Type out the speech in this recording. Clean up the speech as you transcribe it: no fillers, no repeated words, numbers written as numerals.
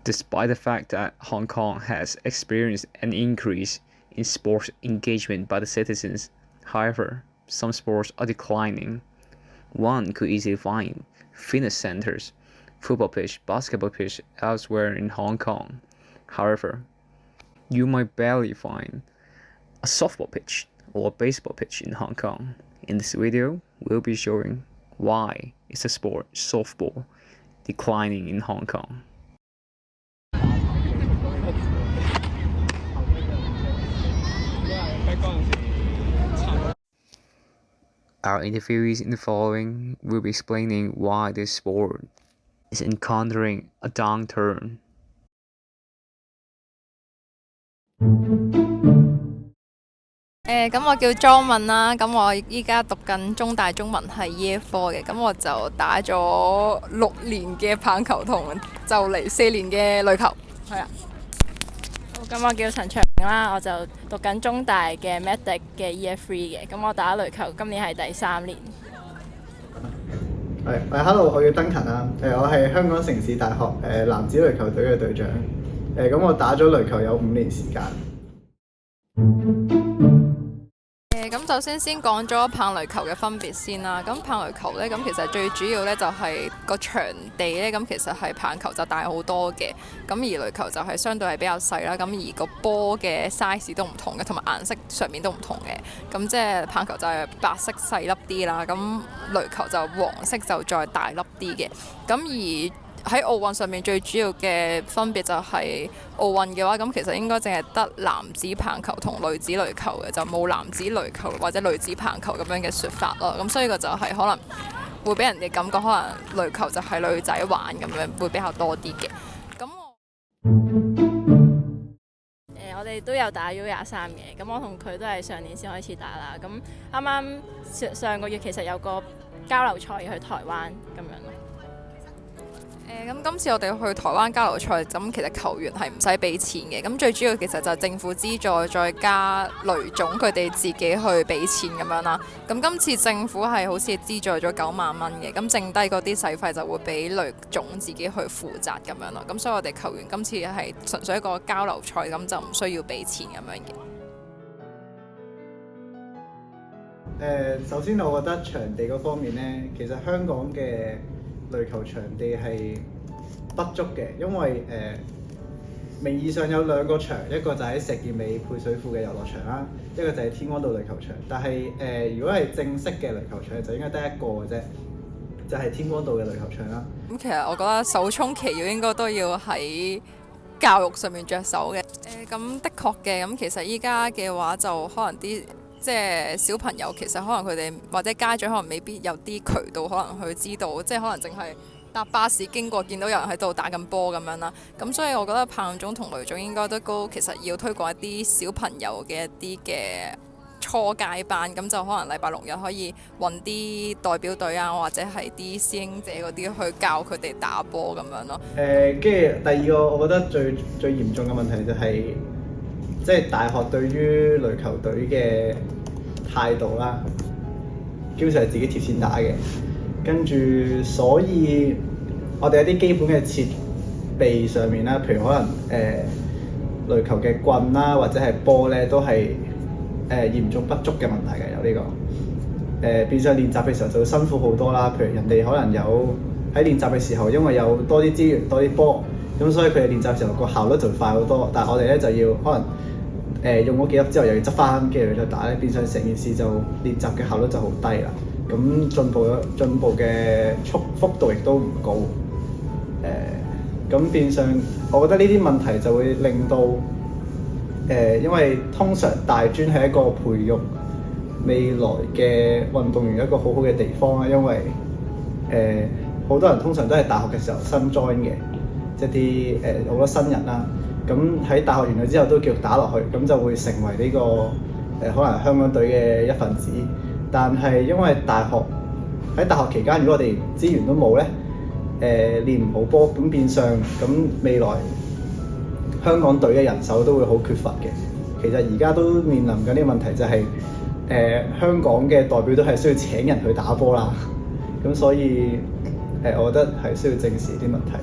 Despite the fact that Hong Kong has experienced an increase in sports engagement by the citizens, however, some sports are declining. One could easily find fitness centers, football pitch, basketball pitch elsewhere in Hong Kong. However, you might barely find a softball pitch or a baseball pitch in Hong Kong. In this video, we'll be showing why is the sport softball declining in Hong Kong. Our interviewees in the following will be explaining why this sport is encountering a downturn. 咁我叫莊敏啦，咁我依家讀緊中大中文系 Year 4嘅，咁我就打咗6年嘅棒球同就嚟4年嘅壘球，係啊。咁我叫陳卓明啦，我就讀緊中大嘅 Medic 嘅 Year 3嘅，咁我打壘球今年係第3年。Hello， 我叫登勤啦，我係香港城市大學男子壘球隊嘅隊長，咁我打咗壘球有5年時間。咁首先講咗棒壘球嘅分別先啦。咁棒壘球呢，咁其實最主要呢就係個場地呢，咁其實係棒球就大好多嘅。咁而壘球就係相對係比較細啦。咁而個波嘅 size 都唔同嘅，同埋顏色上面都唔同嘅。咁即係棒球就係白色細粒啲啦，咁壘球就黃色就再大粒啲嘅。咁而喺奧運上面最主要嘅分別就係奧運嘅話，咁其實應該淨係得男子棒球同女子壘球嘅，就冇男子壘球或者女子棒球咁樣嘅説法咯。咁所以個就係可能會俾人嘅感覺，可能壘球就係女仔玩咁樣，會比較多啲嘅。咁我哋都有打 U23嘅，咁我同佢都係上年先開始打啦。咁啱啱上個月其實有個交流賽去台灣咁樣咯。咁今次我哋去台灣交流賽，咁其實球員係唔使俾錢嘅，咁最主要其實就係政府資助，再加雷總佢哋自己去俾錢咁樣啦。咁今次政府係好似資助咗9萬蚊嘅，咁剩低嗰啲使費就會俾雷總自己去負責咁樣咯。咁所以我哋球員今次係純粹一個交流賽，咁就唔需要俾錢咁樣嘅。首先我覺得場地嗰方面呢，其實香港嘅壘球場地係不足嘅，因為名義上有2個場，一個就喺石硤尾配水庫嘅遊樂場啦，一個就係天光道壘球場。但係如果係正式嘅壘球場，就應該得一個嘅啫，就係天光道嘅壘球場啦。咁其實我覺得首衝期要應該都要喺教育上面着手嘅。咁的確嘅，咁其實依家嘅話就可能啲即係小朋友，其實可能佢哋或者家長可能未必有啲渠道可能去知道，即係可能淨係搭巴士經過見到有人喺度打緊波咁樣啦。咁所以我覺得棒總同雷總應該都其實要推廣一啲小朋友嘅一啲嘅初階班，咁就可能禮拜6日可以揾啲代表隊啊，或者係啲師兄姐嗰啲去教佢哋打波咁樣咯。跟住第2個我覺得最嚴重嘅問題就係即係大學對於壘球隊嘅態度啦，基本上係自己貼錢打嘅，跟住所以我哋一啲基本嘅設備上面啦，譬如可能壘球嘅棍啦，或者係波咧，都係嚴重不足嘅問題嘅，有呢個變相練習嘅時候就會辛苦好多啦。譬如人哋可能有喺練習嘅時候，因為有多啲資源多啲波，咁所以佢哋練習嘅時候個效率就會快好多。但係我哋咧就要可能用咗幾粒之後又要執翻，跟住再打咧，變相成件事就練習嘅效率就好低啦。咁進步嘅幅度亦都唔高。咁變相我覺得呢啲問題就會令到因為通常大專係一個培育未來嘅運動員一個好好嘅地方啦，因為好多人通常都係大學嘅時候新 join 嘅，即係啲好多新人啦。咁喺大學完咗之後都繼續打落去，咁就會成為呢個可能香港隊嘅一份子。但係因為喺大學期間，如果我哋資源都冇咧，練唔好波，咁變相咁未來香港隊嘅人手都會好缺乏嘅。其實而家都面臨緊呢個問題，就係香港嘅代表都係需要請人去打波啦。咁所以我覺得係需要正視啲問題。